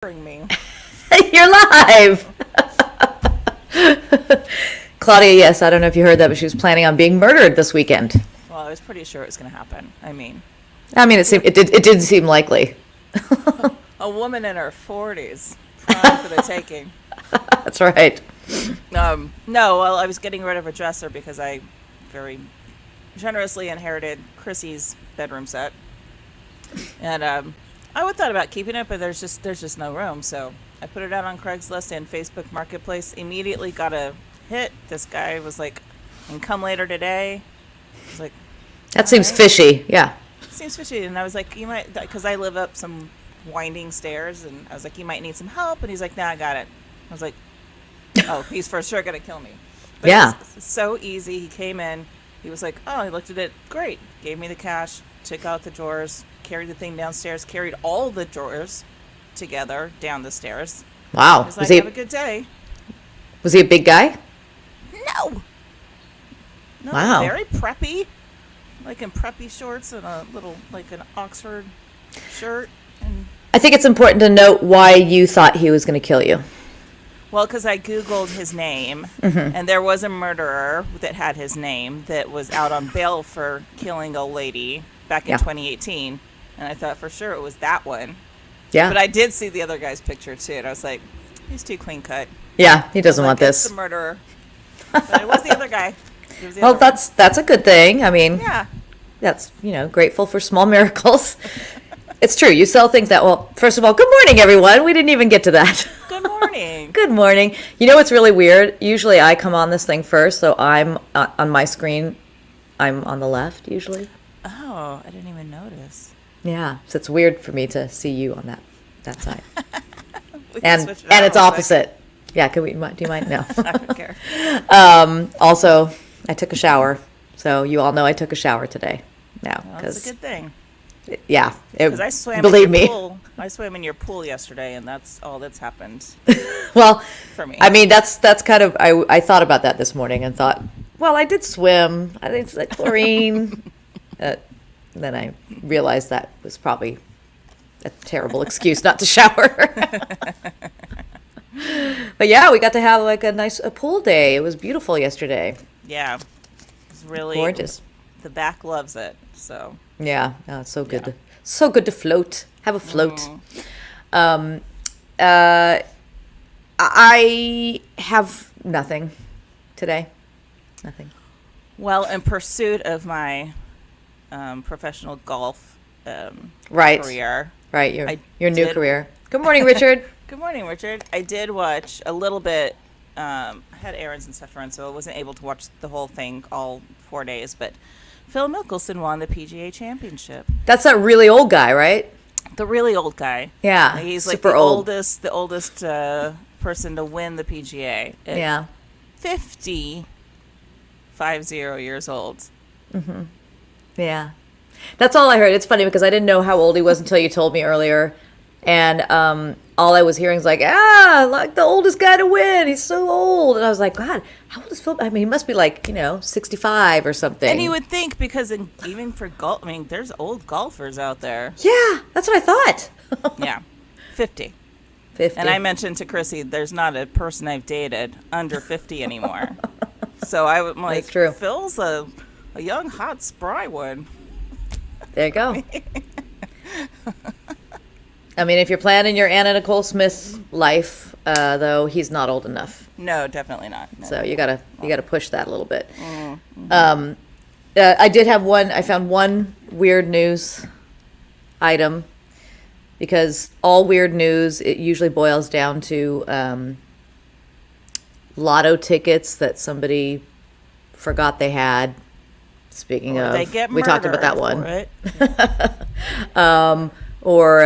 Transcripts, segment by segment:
Me. You're live. Claudia, yes, I don't know if you heard that, but she was planning on being murdered this weekend. Well, I was pretty sure it was going to happen. It did seem likely. A woman in her 40s, prime for the taking. That's right. No, well, I was getting rid of a dresser because I very generously inherited Chrissy's bedroom set, and I would thought about keeping it, but there's just no room. So I put it out on Craigslist and Facebook Marketplace. Immediately got a hit. This guy was like, "And come later today." I was like, That seems fishy. Yeah. Seems fishy. And I was like, you might, because I live up some winding stairs, and I was like, you might need some help. And he's like, nah, I got it. I was like, oh, he's for sure gonna kill me. But Yeah. It was so easy. He came in. He was like, oh, he looked at it. Great. Gave me the cash. Took out the drawers. Carried the thing downstairs. Carried all the drawers together down the stairs. Wow. I was like, have a good day. Was he a big guy? No. No. Wow. Very preppy. Like in preppy shorts and a little, like an Oxford shirt. And I think it's important to note why you thought he was going to kill you. well, because I Googled his name, and there was a murderer that had his name that was out on bail for killing a lady back in 2018. And I thought for sure it was that one. Yeah. But I did see the other guy's picture, too. And I was like, he's too clean cut. Yeah, he doesn't want It's this. the murderer. But it was the other guy. It was the Well, other one. that's a good thing. I mean, Yeah. that's, grateful for small miracles. It's true. You sell things that, well, first of all, good morning, everyone. We didn't even get to that. Good morning. Good morning. You know what's really weird? Usually I come on this thing first, so I'm on my screen. I'm on the left usually. Oh, I didn't even notice. Yeah, so it's weird for me to see you on that side. We can And switch it and out it's real quick. opposite. Yeah, do you mind? No. I don't care. Also, I took a shower, so you all know I took a shower today. Now, Well, that's a good thing. yeah, Because I swam believe in your me. pool. I swam in your pool yesterday, and that's all that's happened Well, for me. I mean, that's kind of, I thought about that this morning and thought, well, I did swim. I think it's like chlorine. Then I realized that was probably a terrible excuse not to shower. But yeah, we got to have like a pool day. It was beautiful yesterday. Yeah. It's really Gorgeous. The back loves it. So Yeah, oh, it's so good. Yeah. So good to float. Have a float. I have nothing today. Nothing. well, in pursuit of my professional golf Right. career. Right, your new did- career. Good morning, Richard. Good morning, Richard. I did watch a little bit. I had errands and stuff to run, so I wasn't able to watch the whole thing all 4 days. But Phil Mickelson won the PGA Championship. That's that really old guy, right? The really old guy. Yeah, He's like super the old. oldest person to win the PGA. At Yeah. 50 years old. Yeah. That's all I heard. It's funny because I didn't know how old he was until you told me earlier. And all I was hearing is like, like the oldest guy to win. He's so old. And I was like, God, how old is Phil? I mean, he must be like, 65 or something. And you would think because even for golf, I mean, there's old golfers out there. Yeah, that's what I thought. Yeah, 50. 50. And I mentioned to Chrissy, there's not a person I've dated under 50 anymore. So I'm like, That's true. Phil's a young, hot, spry one. There you go. I mean, if you're planning your Anna Nicole Smith life, though, he's not old enough. No, definitely not. No. So you gotta push that a little bit. I found one weird news item because all weird news, it usually boils down to lotto tickets that somebody forgot they had. Speaking Or of, they get we talked about that murdered one. for it. Or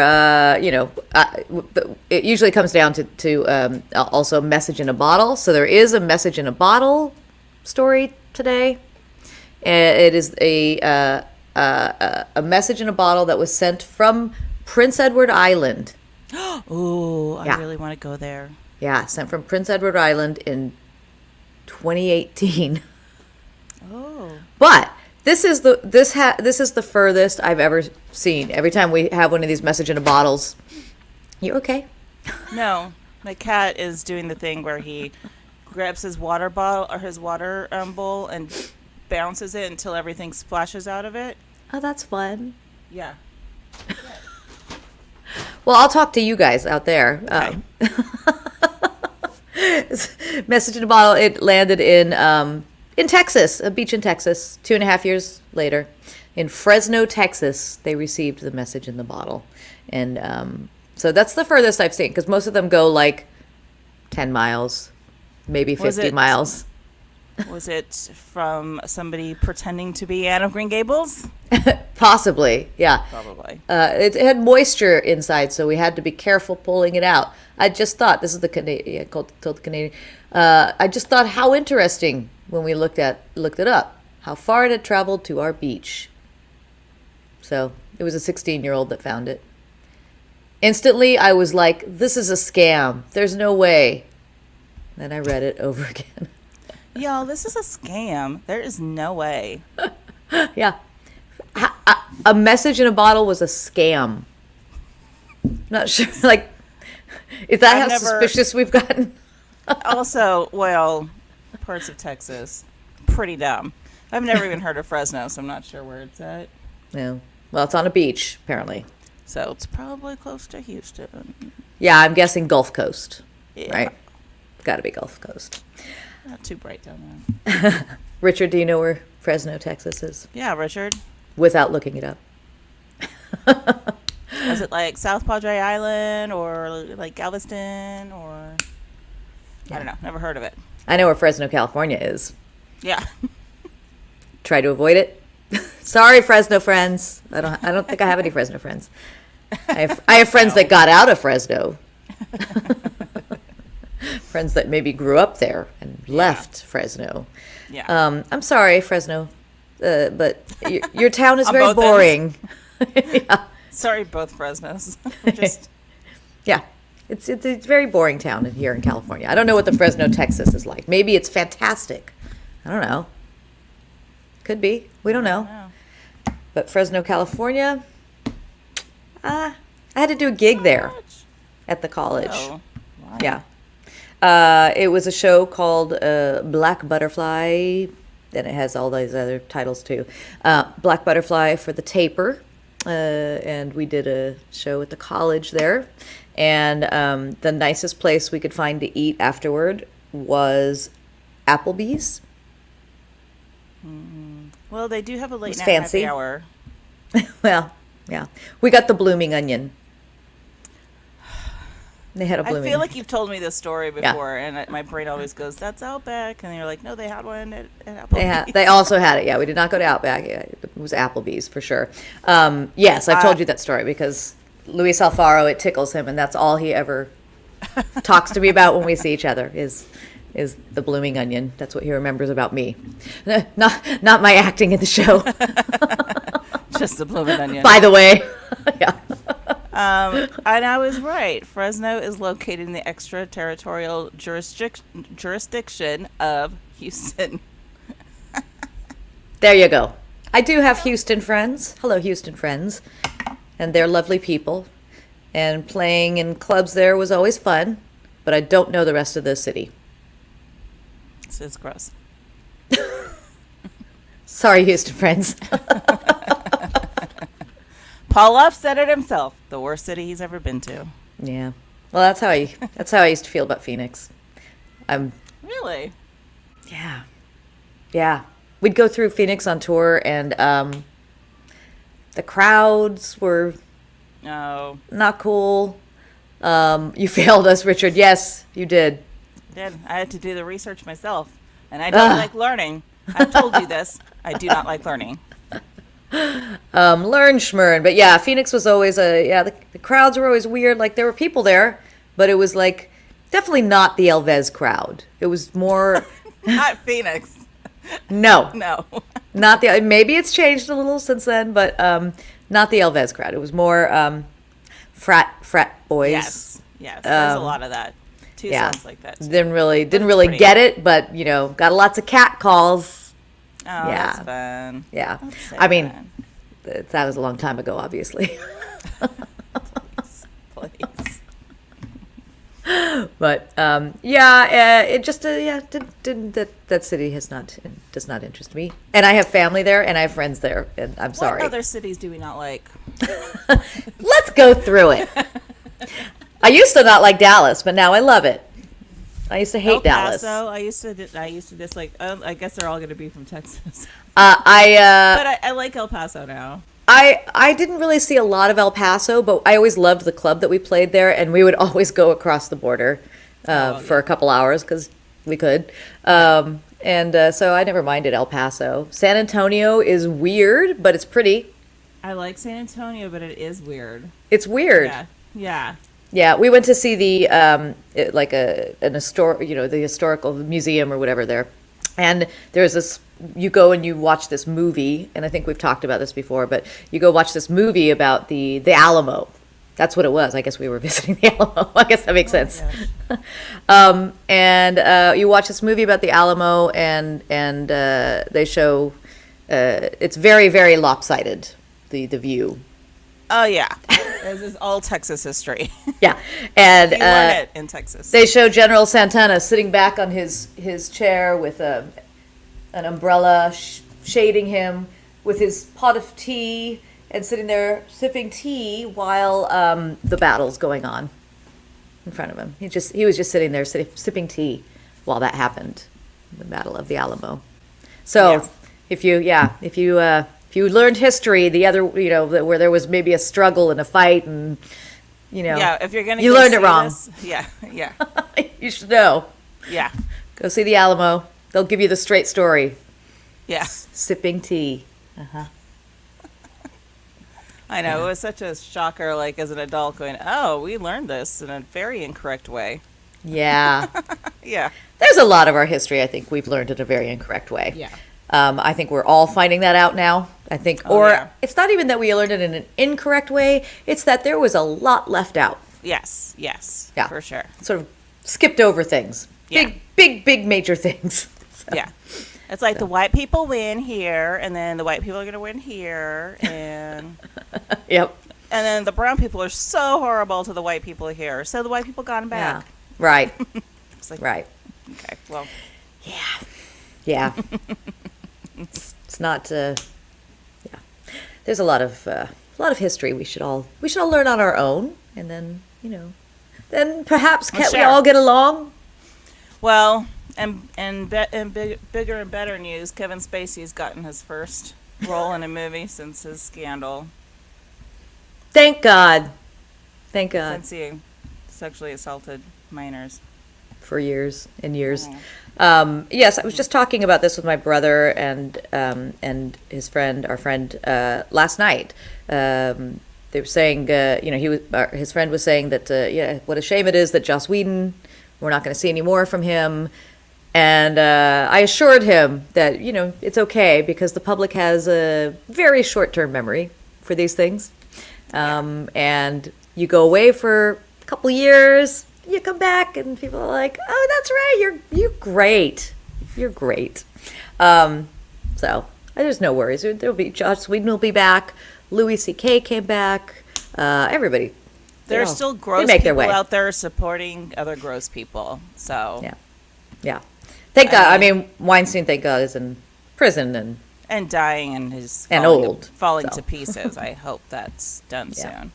it usually comes down to also message in a bottle. So there is a message in a bottle story today. It is a message in a bottle that was sent from Prince Edward Island. Ooh, I Yeah. really want to go there. Yeah, sent from Prince Edward Island in 2018. Oh. But this is the furthest I've ever seen. Every time we have one of these message in a bottles, you okay? No, my cat is doing the thing where he grabs his water bottle or his water bowl and bounces it until everything splashes out of it. Oh, that's fun. Yeah. Well, I'll talk to you guys out there. Okay. Message in a bottle. It landed in Texas, a beach in Texas, 2.5 years later. In Fresno, Texas, they received the message in the bottle. And so that's the furthest I've seen, because most of them go like 10 miles, maybe 50 miles. Was it from somebody pretending to be Anne of Green Gables? Possibly, yeah. Probably. It had moisture inside, so we had to be careful pulling it out. I just thought, this is the Canadian, told the Canadian, I just thought how interesting when we looked it up, how far it had traveled to our beach. So it was a 16-year-old that found it. Instantly, I was like, this is a scam. There's no way. Then I read it over again. Y'all, this is a scam. There is no way. Yeah. A message in a bottle was a scam. Not sure, like, is that how suspicious we've gotten? Also, well, parts of Texas, pretty dumb. I've never even heard of Fresno, so I'm not sure where it's at. No. Well, it's on a beach, apparently. So it's probably close to Houston. Yeah, I'm guessing Gulf Coast. Yeah. Right? Got to be Gulf Coast. Not too bright down there. Richard, do you know where Fresno, Texas is? Yeah, Richard. Without looking it up. Is it like South Padre Island or like Galveston or... I don't know. Never heard of it. I know where Fresno, California is. Yeah. Try to avoid it. Sorry, Fresno friends. I don't think I have any Fresno friends. I have friends that got out of Fresno. Friends that maybe grew up there and left Fresno. Yeah. I'm sorry, Fresno, but your town is On very both boring. Yeah. Sorry, both Fresnos. Just Yeah. It's a very boring town here in California. I don't know what the Fresno, Texas is like. Maybe it's fantastic. I don't know. Could be. We don't know. But Fresno, California, I had to do a gig there at the college. Oh, wow. Yeah. It was a show called Black Butterfly. Then it has all these other titles too. Black Butterfly for the Taper. And we did a show at the college there. And the nicest place we could find to eat afterward was Applebee's. Well, they do have a late It's night fancy. happy hour. Well, yeah. We got the Blooming Onion. They had a I Blooming feel like you've told me this story Yeah. before, and my brain always goes, "That's Outback," and you're like, "No, they had one at Applebee's." They also had it. Yeah, we did not go to Outback. Yeah, it was Applebee's for sure. Yes, I've told you that story because Luis Alfaro, it tickles him, and that's all he ever talks to me about when we see each other is the Blooming Onion. That's what he remembers about me. Not my acting in the show. Just the Blooming Onion. By the way. Yeah. And I was right. Fresno is located in the extraterritorial jurisdiction of Houston. There you go. I do have Houston friends. Hello, Houston friends. And they're lovely people. And playing in clubs there was always fun. But I don't know the rest of the city. This is gross. Sorry, Houston friends. Paul Luff said it himself. The worst city he's ever been to. Yeah. Well, that's how I used to feel about Phoenix. Really? Yeah. Yeah. We'd go through Phoenix on tour, and the crowds were No. not cool. You failed us, Richard. Yes, you did. I had to do the research myself. And I don't like learning. I've told you this. I do not like learning. Learn schmurn. But yeah, Phoenix was always the crowds were always weird. Like there were people there, but it was like definitely not the Elvez crowd. It was more Not Phoenix. no, No. not the. Maybe it's changed a little since then, but not the Elvez crowd. It was more frat boys. Yes. Yes. There's a lot of that. Tucson's like that. Too. Didn't really pretty. get it, but got lots of cat calls. Oh, Yeah. that's fun. Yeah, That's so I mean fun. that was a long time ago, obviously. Please. But yeah, it just didn't that city does not interest me. And I have family there, and I have friends there, and I'm sorry. What other cities do we not like? Let's go through it. I used to not like Dallas, but now I love it. I used to hate Dallas. I used to dislike. I guess they're all going to be from Texas. But I like El Paso now. I didn't really see a lot of El Paso, but I always loved the club that we played there, and we would always go across the border for a couple hours because we could. So I never minded El Paso. San Antonio is weird, but it's pretty. I like San Antonio, but it is weird. It's weird. Yeah. Yeah, we went to see the the historical museum or whatever there, and there's this. You go and you watch this movie, and I think we've talked about this before, but you go watch this movie about the Alamo. That's what it was. I guess we were visiting the Alamo. I guess that makes sense. You watch this movie about the Alamo, and they show it's very, very lopsided, the view. Oh yeah, this is all Texas history. Yeah, and you learn it in Texas. They show General Santana sitting back on his chair with an umbrella shading him, with his pot of tea, and sitting there sipping tea while the battle's going on in front of him. He was just sitting there sipping tea while that happened, the Battle of the Alamo. So if you learned history, the other, where there was maybe a struggle and a fight, and if you're gonna, you learned it wrong. Yeah. You should know. Yeah. Go see the Alamo. They'll give you the straight story. Yeah. Sipping tea. I know, it was such a shocker, like, as an adult going, oh, we learned this in a very incorrect way. Yeah. Yeah. There's a lot of our history, I think, we've learned in a very incorrect way. Yeah. I think we're all finding that out now. I think, It's not even that we learned it in an incorrect way. It's that there was a lot left out. Yes. Yeah. For sure. Sort of skipped over things. Yeah. Big major things. So. Yeah. It's like the white people win here, and then the white people are going to win here, and Yep. And then the brown people are so horrible to the white people here, so the white people got them back. Yeah. Right. It's like, Right. Okay. Well. Yeah. It's not. Yeah. There's a lot of history we should all learn on our own, and then then perhaps can't we all get along? Well, bigger and better news, Kevin Spacey's gotten his first role in a movie since his scandal. Thank God. Thank God. Since he sexually assaulted minors. For years and years. Yes, I was just talking about this with my brother and his friend, our friend, last night. They were saying, his friend was saying that, what a shame it is that Joss Whedon, we're not going to see any more from him. And I assured him that, it's okay because the public has a very short-term memory for these things. And you go away for a couple years, you come back, and people are like, "Oh, that's right, you're great, you're great." So there's no worries. There'll be Joss Whedon will be back. Louis C.K. came back. Everybody. There's still gross people out there supporting other gross people. So yeah. Thank God. I mean, Weinstein, thank God, is in prison and dying and is falling to pieces. I hope that's done soon.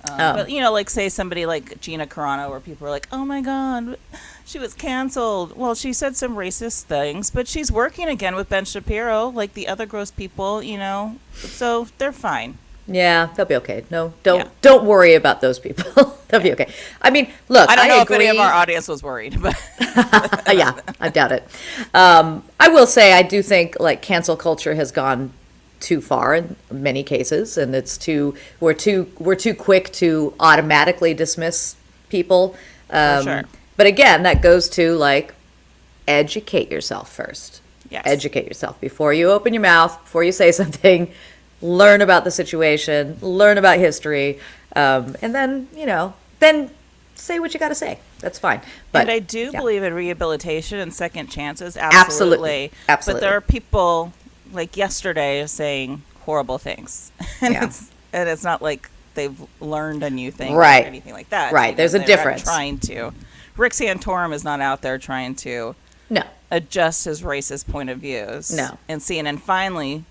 But like say somebody like Gina Carano, where people are like, "Oh my God, she was canceled." Well, she said some racist things, but she's working again with Ben Shapiro, like the other gross people, so they're fine. Yeah, they'll be okay. No, don't worry about those people. They'll be okay. I mean, look, I don't know if any of our audience was worried, but yeah, I doubt it. I will say I do think like cancel culture has gone too far in many cases, and we're too quick to automatically dismiss people. For sure. But again, that goes to like educate yourself first. Yes. Educate yourself before you open your mouth, before you say something. Learn about the situation, learn about history, and then then say what you got to say. That's fine. And I do believe in rehabilitation and second chances. Absolutely. But there are people like yesterday saying horrible things, and it's not like they've learned a new thing or anything like that. Right. There's a difference. Trying to Rick Santorum is not out there trying to No. adjust his racist point of views. No. And CNN finally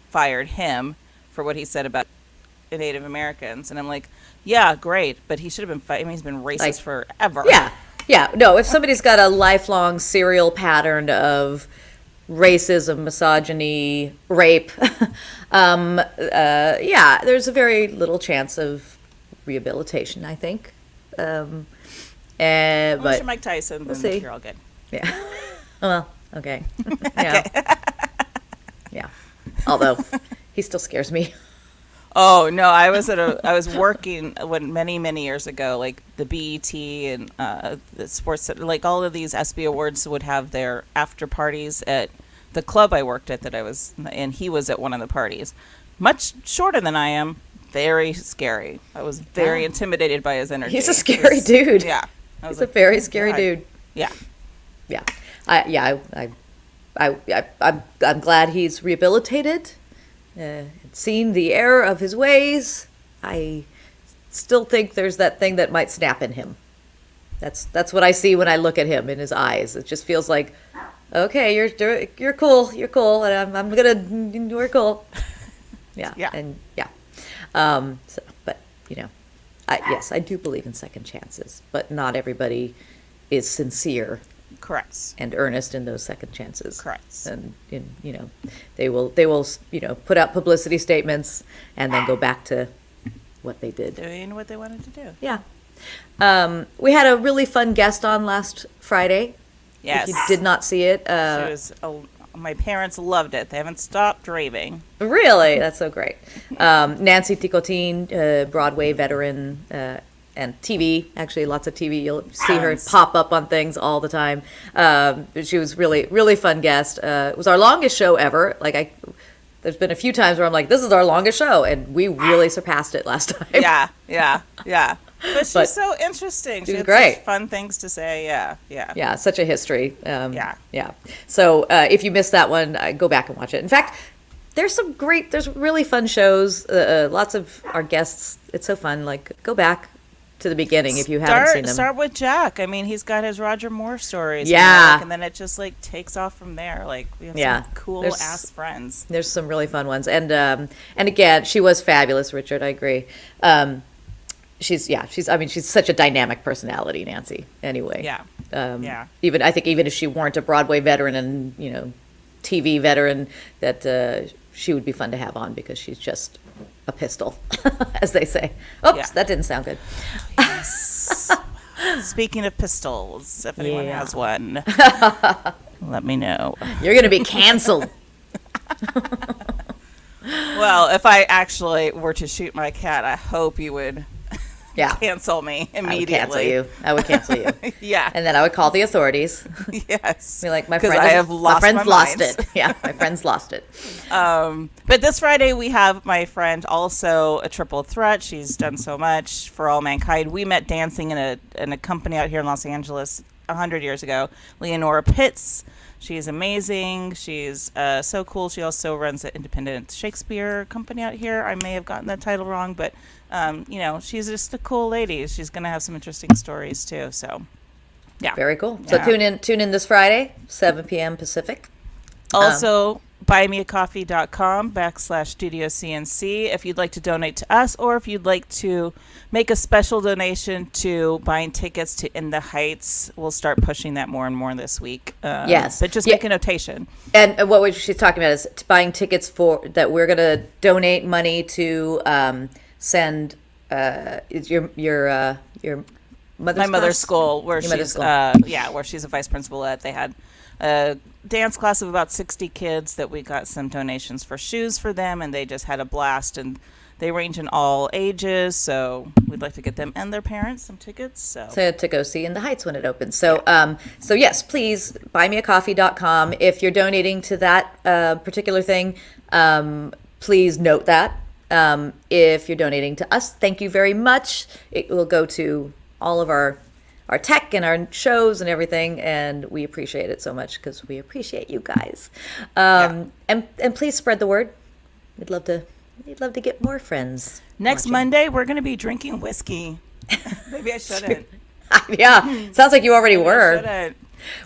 fired him for what he said about Native Americans. And I'm like, yeah, great, but he should have been fighting. I mean, he's been racist forever. Yeah. Yeah. No, if somebody's got a lifelong serial pattern of racism, misogyny, rape, yeah, there's a very little chance of rehabilitation, I think. Unless But you're Mike Tyson, then see. you're all good. yeah. Well, okay. Yeah. Yeah. Although he still scares me. Oh no, I was working many years ago, like the BET and the sports, like all of these ESPY awards would have their after parties at the club I worked at and he was at one of the parties. Much shorter than I am, very scary. I was very intimidated by his energy. He's a scary dude. Yeah. He's a very scary dude. Yeah. Yeah. I'm glad he's rehabilitated, seen the error of his ways. I still think there's that thing that might snap in him. That's what I see when I look at him in his eyes. It just feels like, okay, you're cool, and we're cool. Yeah. Yeah. And yeah. But yes, I do believe in second chances, but not everybody is sincere Correct. and earnest in those second chances. Correct. And they will put out publicity statements and then go back to what they did. Doing what they wanted to do. Yeah. We had a really fun guest on last Friday. Yes. If you did not see it, my parents loved it. They haven't stopped raving. really, that's so great. Nancy Ticotin, Broadway veteran, and TV, actually lots of TV. You'll see her pop up on things all the time. She was really, really fun guest. It was our longest show ever. There's been a few times where I'm like, this is our longest show, and we really surpassed it last time. Yeah. But she's so interesting. She was had great. such fun things to say. Yeah. Yeah, such a history. Yeah. So if you missed that one, go back and watch it. In fact, there's really fun shows. Lots of our guests. It's so fun. Go back to the beginning if you haven't seen them. Start with Jack. I mean, he's got his Roger Moore stories. Yeah. And then it just takes off from there. We have some cool ass friends. There's some really fun ones. And again, she was fabulous, Richard. I agree. She's such a dynamic personality, Nancy. Anyway. Yeah. Yeah. Even if she weren't a Broadway veteran and, TV veteran, that she would be fun to have on because she's just a pistol, as they say. Oops, that didn't sound good. Yes. Speaking of pistols, if anyone has one, let me know. You're going to be canceled. Well, if I actually were to shoot my cat, I hope you would cancel me immediately. I would cancel you. Yeah. And then I would call the authorities. Yes. Be like, my friend's lost it. Yeah, my friend's lost it. But this Friday we have my friend, also a triple threat. She's done so much for all mankind. We met dancing in a company out here in Los Angeles 100 years ago. Leonora Pitts. She's amazing. She's so cool. She also runs an independent Shakespeare company out here. I may have gotten that title wrong, but she's just a cool lady. She's going to have some interesting stories too. So, yeah. Very cool. So tune in this Friday, 7 p.m. Pacific. Also, buymeacoffee.com/Studio CNC if you'd like to donate to us, or if you'd like to make a special donation to buying tickets to In the Heights. We'll start pushing that more and more this week. Yes. But just make a notation. And what she's talking about is buying tickets that we're going to donate money to send your mother's school, where she's where she's a vice principal at. They had a dance class of about 60 kids that we got some donations for shoes for them, and they just had a blast, and they range in all ages, so we'd like to get them and their parents some tickets. So to go see In the Heights when it opens. So so yes, please buymeacoffee.com. If you're donating to that particular thing, please note that. If you're donating to us, thank you very much. It will go to all of our tech and our shows and everything, and we appreciate it so much because we appreciate you guys. And please spread the word. We'd love to get more friends. Next watching. Monday, we're going to be drinking whiskey. Maybe I shouldn't. Yeah, sounds like you already were. Shouldn't.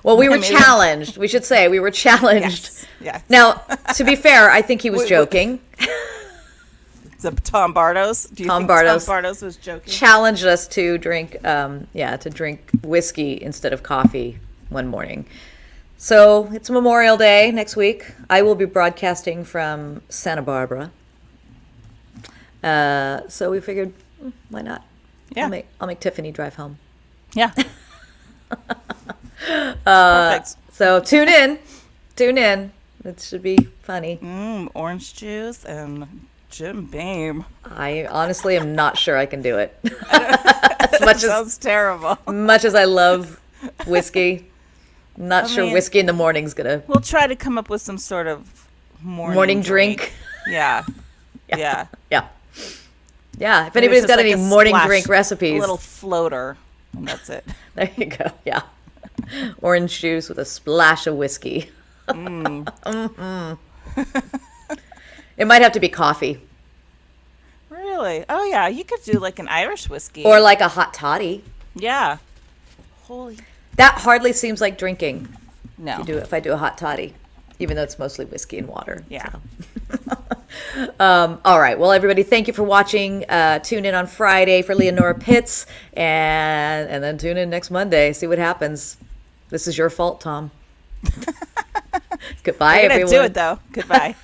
Well, we were Maybe. challenged. We should say we were challenged. Yes. Yes. Now, to be fair, I think he was joking. The Tom Bardos. Do you Tom think Bardos. Tom Bardos was joking? Challenged us to drink, to drink whiskey instead of coffee one morning. So it's Memorial Day next week. I will be broadcasting from Santa Barbara. So we figured, why not? Yeah. I'll make Tiffany drive home. Yeah. Perfect. So tune in. It should be funny. Orange juice and Jim Beam. I honestly am not sure I can do it. as Sounds terrible. much as I love whiskey, not sure mean, whiskey in the morning's gonna We'll try to come up with some sort of morning drink. Yeah. Yeah. Yeah. Yeah. If Maybe anybody's it's got just any like a morning splash, drink recipes, A little floater, and that's it. there you go. Yeah. Orange juice with a splash of whiskey. It might have to be coffee. Really? Oh, yeah. You could do like an Irish whiskey. Or like a hot toddy. Yeah. Holy. That hardly seems like drinking. No. If I do a hot toddy, even though it's mostly whiskey and water. Yeah. All right. Well, everybody, thank you for watching. Tune in on Friday for Leonora Pitts, and then tune in next Monday. See what happens. This is your fault, Tom. Goodbye, We're gonna everyone. do it though. Goodbye.